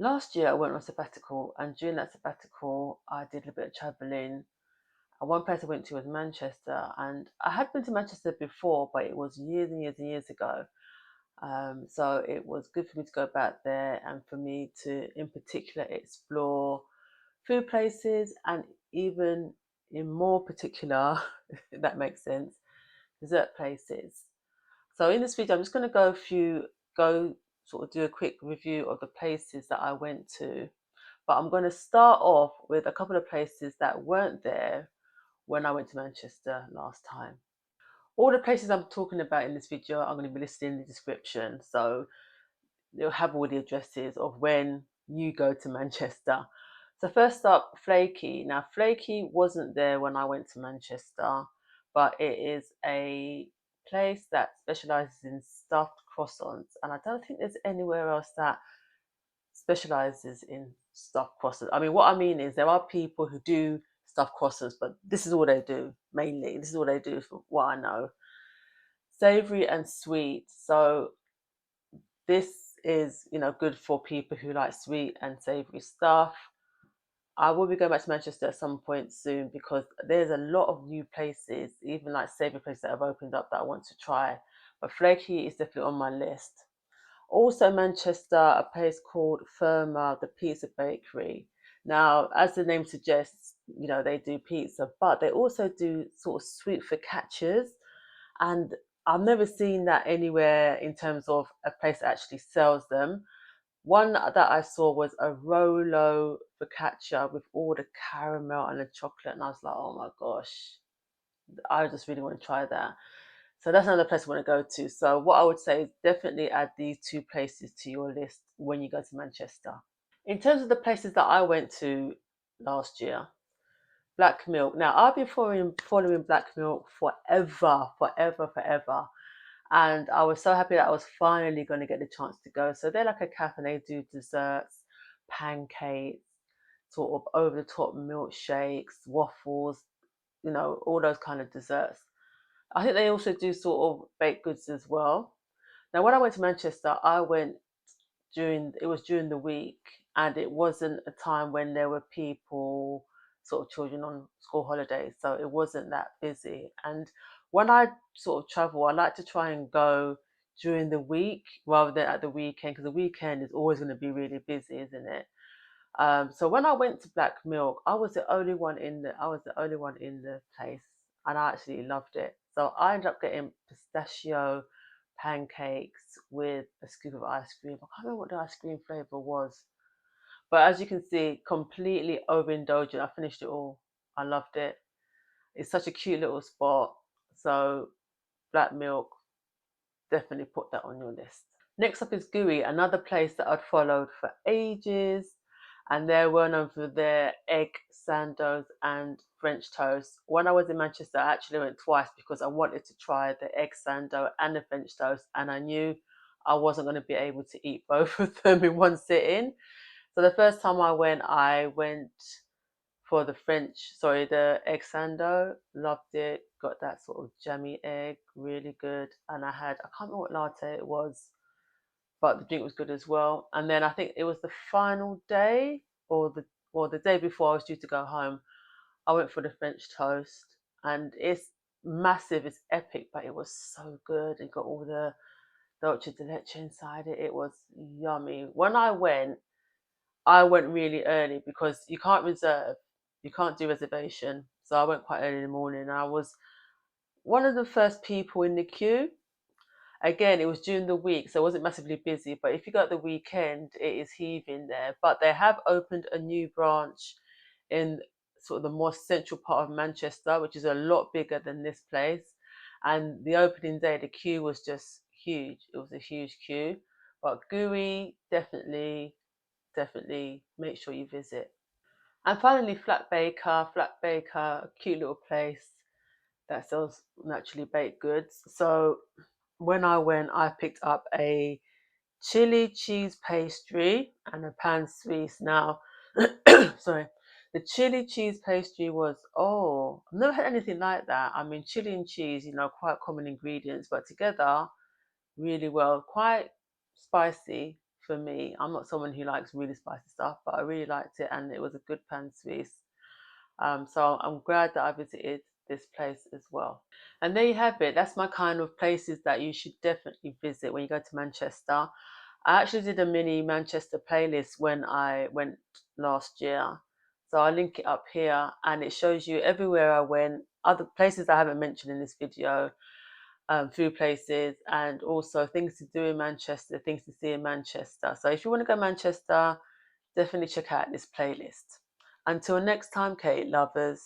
Last year I went on a sabbatical, and during that sabbatical I did a bit of travelling. And one place I went to was Manchester, and I had been to Manchester before, but it was years and years and years ago. So it was good for me to go back there and for me to, in particular, explore food places and even in more particular, if that makes sense, dessert places. So in this video, I'm just going to go sort of do a quick review of the places that I went to. But I'm going to start off with a couple of places that weren't there when I went to Manchester last time. All the places I'm talking about in this video are going to be listed in the description. So they'll have all the addresses of when you go to Manchester. So first up, Flakey. Now Flakey wasn't there when I went to Manchester, but it is a place that specializes in stuffed croissants, and I don't think there's anywhere else that specializes in stuffed croissants. I mean, what I mean is there are people who do stuffed croissants, but this is all they do mainly. This is all they do, for what I know. Savory and sweet. So this is, good for people who like sweet and savory stuff. I will be going back to Manchester at some point soon because there's a lot of new places, even like savory places that have opened up that I want to try. But Flakey is definitely on my list. Also, Manchester, a place called Ferma, the pizza bakery. Now, as the name suggests, they do pizza, but they also do sort of sweet focaccias. And I've never seen that anywhere in terms of a place that actually sells them. One that I saw was a Rolo focaccia with all the caramel and the chocolate, and I was like, oh my gosh, I just really want to try that. So that's another place I want to go to. So what I would say is definitely add these two places to your list when you go to Manchester. In terms of the places that I went to last year, Black Milk. Now I've been following Black Milk forever, forever, forever. And I was so happy that I was finally going to get the chance to go. So they're like a cafe, and they do desserts, pancakes, sort of over the top milkshakes, waffles, all those kind of desserts. I think they also do sort of baked goods as well. Now, when I went to Manchester, I went during the week, and it wasn't a time when there were people, sort of children on school holidays, so it wasn't that busy. And when I sort of travel, I like to try and go during the week rather than at the weekend, because the weekend is always going to be really busy, isn't it? So when I went to Black Milk, I was the only one in the place, and I actually loved it. So I ended up getting pistachio pancakes with a scoop of ice cream. I can't remember what the ice cream flavor was, but as you can see, completely overindulgent. I finished it all. I loved it. It's such a cute little spot. So Black Milk, definitely put that on your list. Next up is Gooey, another place that I'd followed for ages, and they're well known for their egg sandos and French toast. When I was in Manchester, I actually went twice because I wanted to try the egg sando and the French toast, and I knew I wasn't going to be able to eat both of them in one sitting. So the first time I went for the egg sando, loved it, got that sort of jammy egg, really good. And I can't remember what latte it was, but the drink was good as well. And then I think it was the final day or the day before I was due to go home. I went for the French toast, and it's massive, it's epic, but it was so good. It got all the dolce de leche inside it. It was yummy. When I went really early because you can't do reservation. So I went quite early in the morning. I was one of the first people in the queue. Again, it was during the week, so it wasn't massively busy. But if you go at the weekend, it is heaving there. But they have opened a new branch in sort of the more central part of Manchester, which is a lot bigger than this place. And the opening day, the queue was just huge. It was a huge queue. But Gooey, definitely, definitely make sure you visit. And finally, Flat Baker, a cute little place that sells naturally baked goods. So when I went, I picked up a chili cheese pastry and a pan suisse. Now, sorry, the chili cheese pastry was, I've never had anything like that. I mean, chili and cheese, quite common ingredients, but together really well, quite spicy. for me. I'm not someone who likes really spicy stuff, but I really liked it, and it was a good pan Suisse. So I'm glad that I visited this place as well. And there you have it. That's my kind of places that you should definitely visit when you go to Manchester. I actually did a mini Manchester playlist when I went last year. So I'll link it up here, and it shows you everywhere I went, other places I haven't mentioned in this video, food places, and also things to do in Manchester, things to see in Manchester. So if you want to go to Manchester, definitely check out this playlist. Until next time, Kate lovers.